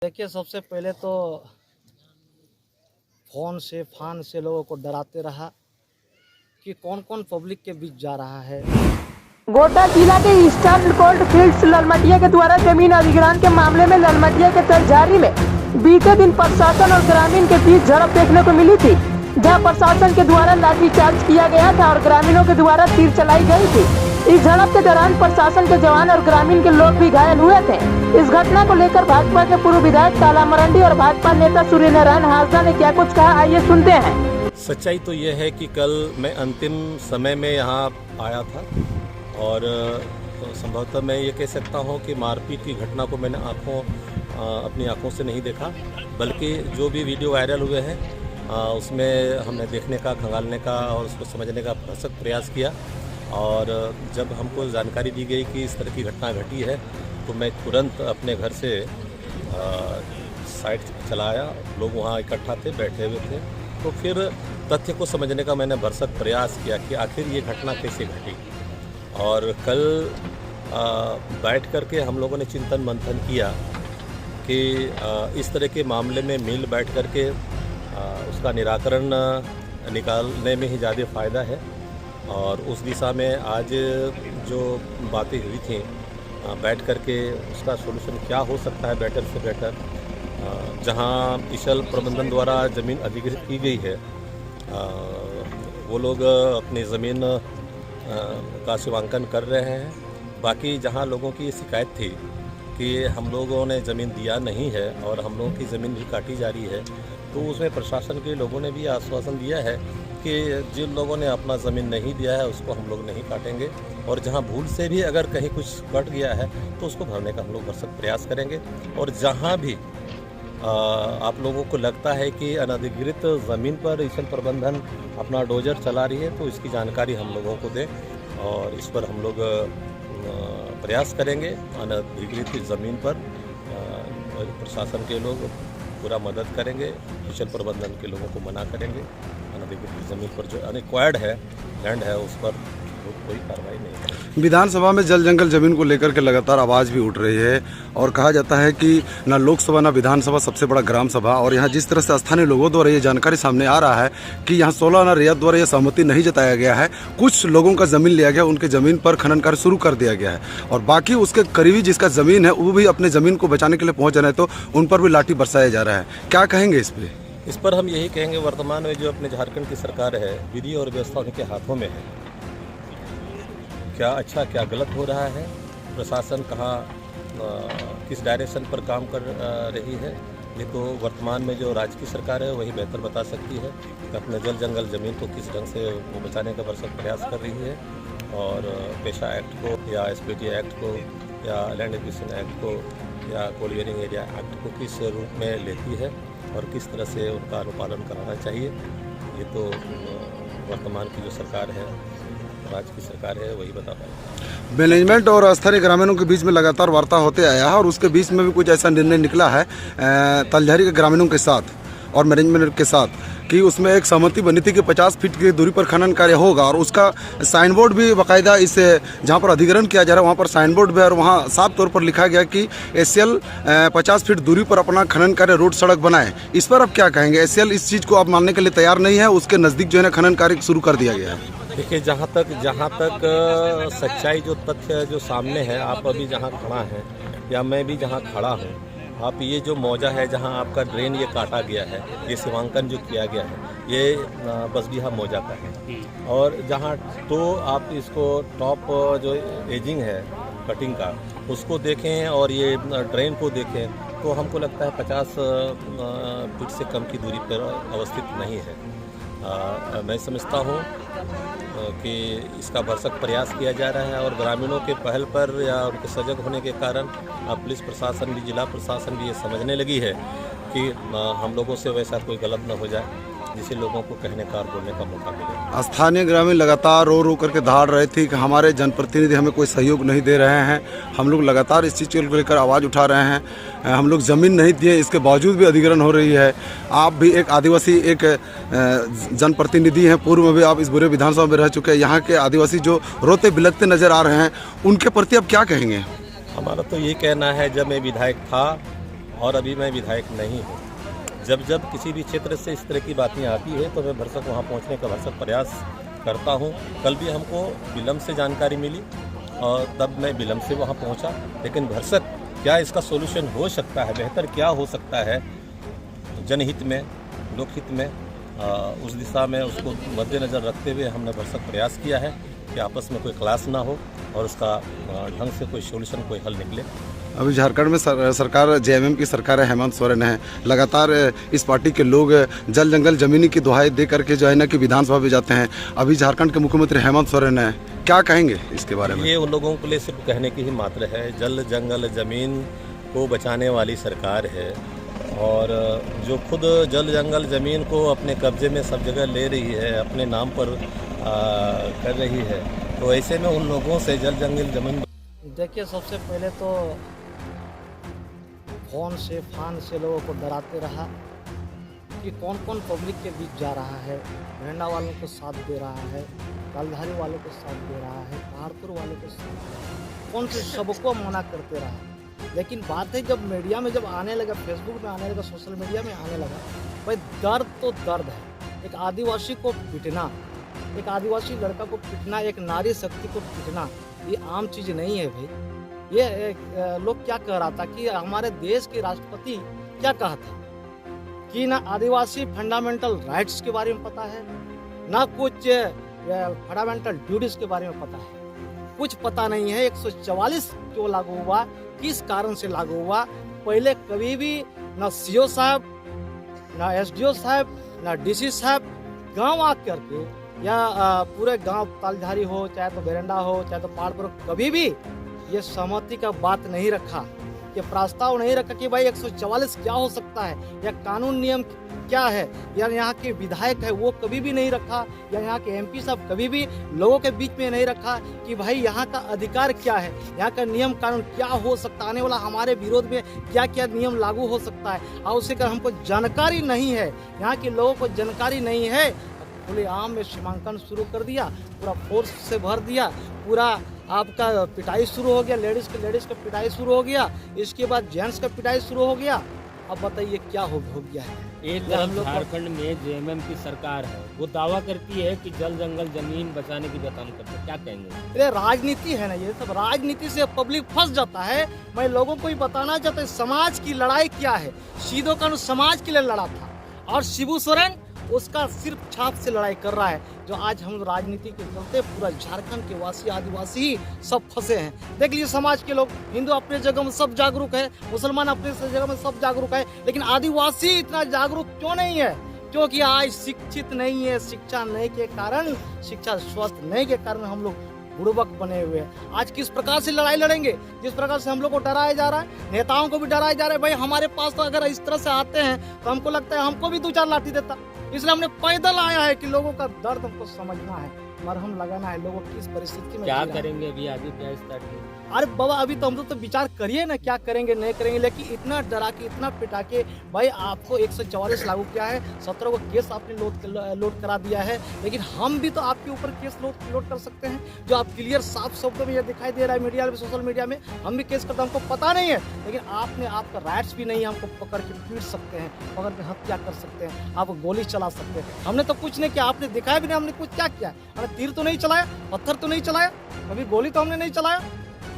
देखिए, सबसे पहले तो फान से लोगों को डराते रहा कि कौन कौन पब्लिक के बीच जा रहा है। गोड्डा जिला के ईस्टर्न कोल्ड फील्ड्स ललमटिया के द्वारा जमीन अधिग्रहण के मामले में ललमटिया के तलझारी में बीते दिन प्रशासन और ग्रामीण के बीच झड़प देखने को मिली थी, जहां प्रशासन के द्वारा लाठीचार्ज किया गया था और ग्रामीणों के द्वारा तीर चलाई गई थी। इस झड़प के दौरान प्रशासन के जवान और ग्रामीण के लोग भी घायल हुए थे। इस घटना को लेकर भाजपा के पूर्व विधायक काला मरंडी और भाजपा नेता सूर्य नारायण हांसदा ने क्या कुछ कहा, आइए सुनते हैं। सच्चाई तो यह है कि कल मैं अंतिम समय में यहाँ आया था और संभवतः मैं ये कह सकता हूँ कि मारपीट की घटना को मैंने अपनी आँखों से नहीं देखा, बल्कि जो भी वीडियो वायरल हुए हैं उसमें हमने देखने का, खंगालने का और उसको समझने का भरसक प्रयास किया। और जब हमको जानकारी दी गई कि इस तरह की घटना घटी है तो मैं तुरंत अपने घर से साइड चला आया। लोग वहाँ इकट्ठा थे, बैठे हुए थे, तो फिर तथ्य को समझने का मैंने भरसक प्रयास किया कि आखिर ये घटना कैसे घटी। और कल बैठ कर के हम लोगों ने चिंतन मंथन किया कि इस तरह के मामले में मिल बैठ कर के उसका निराकरण निकालने में ही ज़्यादा फ़ायदा है। और उस दिशा में आज जो बातें हुई थी बैठ कर के उसका सॉल्यूशन क्या हो सकता है बेटर से बेटर। जहां ईशल प्रबंधन द्वारा ज़मीन अधिग्रहित की गई है, वो लोग अपनी ज़मीन का शिवांकन कर रहे हैं। बाकी जहां लोगों की शिकायत थी कि हम लोगों ने ज़मीन दिया नहीं है और हम लोगों की ज़मीन भी काटी जा रही है, तो उसमें प्रशासन के लोगों ने भी आश्वासन दिया है कि जिन लोगों ने अपना ज़मीन नहीं दिया है उसको हम लोग नहीं काटेंगे, और जहां भूल से भी अगर कहीं कुछ कट गया है तो उसको भरने का हम लोग भरसक प्रयास करेंगे। और जहां भी आप लोगों को लगता है कि अनधिकृत ज़मीन पर ईशल प्रबंधन अपना डोजर चला रही है तो इसकी जानकारी हम लोगों को दें और इस पर हम लोग प्रयास करेंगे। अनधिकृत ज़मीन पर प्रशासन के लोग पूरा मदद करेंगे, ईशल प्रबंधन के लोगों को मना करेंगे। अनधिकृत ज़मीन पर जो अनएक्वायर्ड है लैंड है उस पर कोई कार्रवाई नहीं करेंगे। विधानसभा में जल जंगल जमीन को लेकर के लगातार आवाज़ भी उठ रही है और कहा जाता है कि ना लोकसभा ना विधानसभा सबसे बड़ा ग्राम सभा, और यहाँ जिस तरह से स्थानीय लोगों द्वारा ये जानकारी सामने आ रहा है कि यहाँ 16 आना रियायत द्वारा ये सहमति नहीं जताया गया है। कुछ लोगों का ज़मीन लिया गया, उनके ज़मीन पर खनन कार्य शुरू कर दिया गया है और बाकी उसके करीबी जिसका ज़मीन है वो भी अपने ज़मीन को बचाने के लिए पहुँच रहे हैं, तो उन पर भी लाठी बरसाया जा रहा है। क्या कहेंगे इस पर? इस पर हम यही कहेंगे, वर्तमान में जो अपने झारखंड की सरकार है, विधि और व्यवस्था उनके हाथों में है। क्या अच्छा क्या गलत हो रहा है, प्रशासन कहाँ किस डायरेक्शन पर काम कर रही है, ये तो वर्तमान में जो राज्य की सरकार है वही बेहतर बता सकती है कि अपने जल जंगल ज़मीन को किस ढंग से वो बचाने का भरसक प्रयास कर रही है। और पेशा एक्ट को या SPT एक्ट को या लैंड एक्विजिशन एक्ट को या कोलियरिंग एरिया एक्ट को किस रूप में लेती है और किस तरह से उनका अनुपालन कराना चाहिए, ये तो वर्तमान की जो सरकार है, राज्य की सरकार है, वही बता पाएगी। मैनेजमेंट और स्थानीय ग्रामीणों के बीच में लगातार वार्ता होते आया है और उसके बीच में भी कुछ ऐसा निर्णय निकला है तलझारी के ग्रामीणों के साथ और मैनेजमेंट के साथ कि उसमें एक सहमति बनी थी कि 50 फीट की दूरी पर खनन कार्य होगा और उसका साइन बोर्ड भी बाकायदा इस जहाँ पर अधिग्रहण किया जा रहा है वहाँ पर साइन बोर्ड भी, और वहाँ साफ तौर पर लिखा गया कि SCL 50 फीट दूरी पर अपना खनन कार्य रोड सड़क बनाए। इस पर आप क्या कहेंगे? SCL इस चीज़ को आप मानने के लिए तैयार नहीं है, उसके नज़दीक जो है ना खनन कार्य शुरू कर दिया गया है। देखिए, जहाँ तक सच्चाई जो तथ्य जो सामने है, आप अभी जहाँ खड़ा हैं या मैं भी जहाँ खड़ा हूँ, आप ये जो मौजा है जहाँ आपका ड्रेन ये काटा गया है, ये शिवांकन जो किया गया है, ये बसबिहा मौजा का है। और जहाँ तो आप इसको टॉप जो एजिंग है कटिंग का उसको देखें और ये ड्रेन को देखें तो हमको लगता है 50 फीट से कम की दूरी पर अवस्थित नहीं है। मैं समझता हूँ कि इसका भरसक प्रयास किया जा रहा है और ग्रामीणों के पहल पर या उनके सजग होने के कारण पुलिस प्रशासन भी, जिला प्रशासन भी ये समझने लगी है कि हम लोगों से वैसा कोई गलत न हो जाए जिसे लोगों को कहने का और बोलने का मौका मिले। स्थानीय ग्रामीण लगातार रो रो करके दहाड़ रहे थे कि हमारे जनप्रतिनिधि हमें कोई सहयोग नहीं दे रहे हैं, हम लोग लगातार इस चीज़ को लेकर आवाज़ उठा रहे हैं, हम लोग ज़मीन नहीं दिए, इसके बावजूद भी अधिग्रहण हो रही है। आप भी एक आदिवासी एक जनप्रतिनिधि हैं, पूर्व में भी आप इस बुरे विधानसभा में रह चुके हैं, यहाँ के आदिवासी जो रोते बिलखते नज़र आ रहे हैं उनके प्रति आप क्या कहेंगे? हमारा तो ये कहना है, जब मैं विधायक था और अभी मैं विधायक नहीं हूँ। जब जब किसी भी क्षेत्र से इस तरह की बातें आती है तो मैं भरसक वहाँ पहुँचने का भरसक प्रयास करता हूँ। कल भी हमको विलम्ब से जानकारी मिली और तब मैं विलम्ब से वहाँ पहुँचा, लेकिन भरसक क्या इसका सोल्यूशन हो सकता है, बेहतर क्या हो सकता है जनहित में, लोकहित में, उस दिशा में उसको मद्देनज़र रखते हुए हमने भरसक प्रयास किया है कि आपस में कोई क्लास ना हो और उसका ढंग से कोई सोल्यूशन, कोई हल निकले। अभी झारखंड में सरकार जेएमएम की सरकार है, हेमंत सोरेन है। लगातार इस पार्टी के लोग जल जंगल जमीनी की दुहाई दे करके जो है ना कि विधानसभा में जाते हैं। अभी झारखंड के मुख्यमंत्री हेमंत सोरेन है, क्या कहेंगे इसके बारे में? ये उन लोगों के लिए सिर्फ कहने की ही मात्र है। जल जंगल ज़मीन को बचाने वाली सरकार है और जो खुद जल जंगल ज़मीन को अपने कब्जे में सब जगह ले रही है, अपने नाम पर कर रही है, तो ऐसे में उन लोगों से जल जंगल ज़मीन। देखिए, सबसे पहले तो फोन से फान से लोगों को डराते रहा कि कौन कौन पब्लिक के बीच जा रहा है। भेंडा वालों को साथ दे रहा है, तालधारी वालों को साथ दे रहा है, पहाड़पुर वालों को साथ दे रहा है, कौन से सबको मना करते रहा। लेकिन बात है जब मीडिया में जब आने लगा, फेसबुक में आने लगा, सोशल मीडिया में आने लगा, भाई दर्द तो दर्द है। एक आदिवासी को पिटना, एक आदिवासी लड़का को पिटना, एक नारी शक्ति को पिटना, ये आम चीज़ नहीं है भाई। ये लोग क्या कह रहा था कि हमारे देश के राष्ट्रपति क्या कहा था कि ना आदिवासी फंडामेंटल राइट्स के बारे में पता है, ना कुछ फंडामेंटल ड्यूटीज के बारे में पता है, कुछ पता नहीं है। 144 क्यों लागू हुआ, किस कारण से लागू हुआ, पहले कभी भी ना सीओ साहब, ना एसडीओ साहब, ना डीसी साहब गांव आ करके या पूरे गांव तालधारी हो, चाहे तो बेरंडा हो, चाहे तो पहाड़पुर, कभी भी ये सहमति का बात नहीं रखा, ये प्रस्ताव नहीं रखा कि भाई 144 क्या हो सकता है या कानून नियम क्या है, या यहाँ के विधायक है वो कभी भी नहीं रखा, या यहाँ के एमपी साहब कभी भी लोगों के बीच में नहीं रखा कि भाई यहाँ का अधिकार क्या है, यहाँ का नियम कानून क्या हो सकता है, आने वाला हमारे विरोध में क्या क्या नियम लागू हो सकता है। और उसे कर हमको जानकारी नहीं है, यहाँ के लोगों को जानकारी नहीं है, खुले आम में सीमांकन शुरू कर दिया, पूरा फोर्स से भर दिया, पूरा आपका पिटाई शुरू हो गया, लेडीज़ का पिटाई शुरू हो गया, इसके बाद जेंट्स का पिटाई शुरू हो गया। अब बताइए क्या हो गया है। एक तरफ झारखंड में जेएमएम की सरकार है, वो दावा करती है कि जल जंगल जमीन बचाने की काम करते हैं, क्या कहेंगे? अरे राजनीति है ना, ये सब राजनीति से पब्लिक फंस जाता है। मैं लोगों को ही बताना चाहता हूँ समाज की लड़ाई क्या है। सीधो कानून समाज के लिए लड़ा था और शिबू सोरेन उसका सिर्फ छाप से लड़ाई कर रहा है। जो आज हम राजनीति के चलते पूरा झारखंड के वासी आदिवासी ही सब फंसे हैं। देख लीजिए समाज के लोग, हिंदू अपने जगह में सब जागरूक है, मुसलमान अपने जगह में सब जागरूक है, लेकिन आदिवासी इतना जागरूक क्यों नहीं है? क्योंकि आज शिक्षित नहीं है, शिक्षा नहीं के कारण, शिक्षा स्वस्थ नहीं के कारण हम लोग बुड़बक बने हुए हैं। आज किस प्रकार से लड़ाई लड़ेंगे? जिस प्रकार से हम लोग को डराया जा रहा है, नेताओं को भी डराया जा रहा है। भाई हमारे पास तो अगर इस तरह से आते हैं तो हमको लगता है हमको भी 2-4 लाठी देता, इसलिए हमने पैदल आया है कि लोगों का दर्द हमको समझना है, मरहम लगाना है, लोगों की किस परिस्थिति में क्या करेंगे अभी आगे, क्या स्टार्ट? अरे बाबा अभी तो हम लोग तो विचार करिए ना, क्या करेंगे नहीं करेंगे, लेकिन इतना डरा के, इतना पिटा के, भाई आपको 144 लागू किया है, 17 को केस आपने लोड करा दिया है, लेकिन हम भी तो आपके ऊपर केस लोड कर सकते हैं, जो आप क्लियर साफ शब्दों में ये दिखाई दे रहा है मीडिया में, सोशल मीडिया में, हम भी केस करते हैं, हमको पता नहीं है, लेकिन आपने आपका राइट्स भी नहीं है, हमको पकड़ के पीट सकते हैं, पकड़ के हत्या कर सकते हैं, आप गोली चला सकते हैं। हमने तो कुछ नहीं किया, आपने दिखाया भी नहीं हमने कुछ क्या किया, हमने तीर तो नहीं चलाया, पत्थर तो नहीं चलाया, कभी गोली तो हमने नहीं चलाया।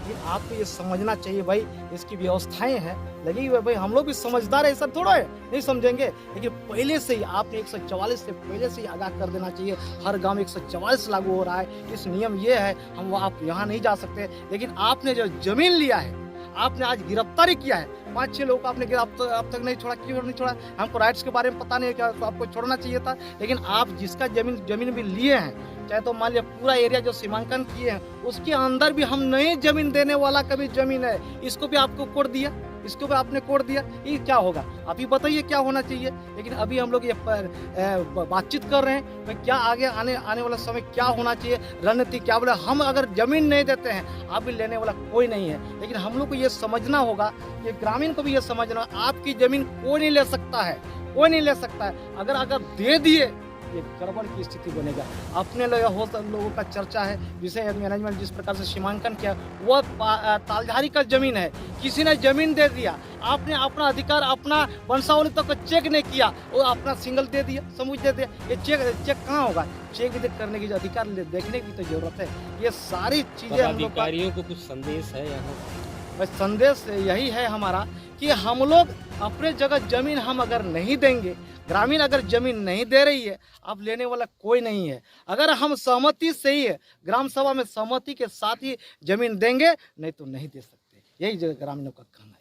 लेकिन आपको ये समझना चाहिए भाई, इसकी व्यवस्थाएं हैं लगी हुई भाई, हम लोग भी समझदार है, ऐसा थोड़ा है नहीं समझेंगे, लेकिन पहले से ही आपने 144 से पहले से ही आगाह कर देना चाहिए। हर गांव में 144 लागू हो रहा है, इस नियम ये है, हम आप यहाँ नहीं जा सकते, लेकिन आपने जो जमीन लिया है, आपने आज गिरफ्तारी किया है, 5-6 लोगों को आपने अब तक नहीं छोड़ा, क्यों नहीं छोड़ा? हमको राइट्स के बारे में पता नहीं, क्या तो आपको छोड़ना चाहिए था, लेकिन आप जिसका जमीन भी लिए हैं, चाहे तो मान लिया पूरा एरिया जो सीमांकन किए हैं, उसके अंदर भी हम नई जमीन देने वाला कभी जमीन है, इसको भी आपको कोड दिया, इसको भी आपने कोड दिया, ये क्या होगा? आप ही बताइए क्या होना चाहिए। लेकिन अभी हम लोग ये बातचीत कर रहे हैं, मैं क्या आगे आने वाला समय क्या होना चाहिए, रणनीति क्या बोले। हम अगर जमीन नहीं देते हैं, आप भी लेने वाला कोई नहीं है, लेकिन हम लोग को ये समझना होगा, ये ग्रामीण को भी ये समझना, आपकी जमीन कोई नहीं ले सकता है, कोई नहीं ले सकता है। अगर दे दिए ये गड़बड़ की स्थिति बनेगा। अपने लोगों का चर्चा है, विषय मैनेजमेंट जिस प्रकार से सीमांकन किया, वह तालधारी का जमीन है, किसी ने जमीन दे दिया, आपने अपना अधिकार, अपना वंशावली तक चेक नहीं किया, वो अपना सिंगल दे दिया, समूह दे दिया। ये चेक कहाँ होगा? चेक भी करने की अधिकार देखने की तो जरूरत है। ये सारी चीजें हम लोग अधिकारियों को कुछ संदेश है यहाँ? बस संदेश यही है हमारा कि हम लोग अपने जगह जमीन हम अगर नहीं देंगे, ग्रामीण अगर जमीन नहीं दे रही है, अब लेने वाला कोई नहीं है। अगर हम सहमति से ही ग्राम सभा में सहमति के साथ ही जमीन देंगे, नहीं तो नहीं दे सकते। यही जगह ग्रामीणों का कहना है।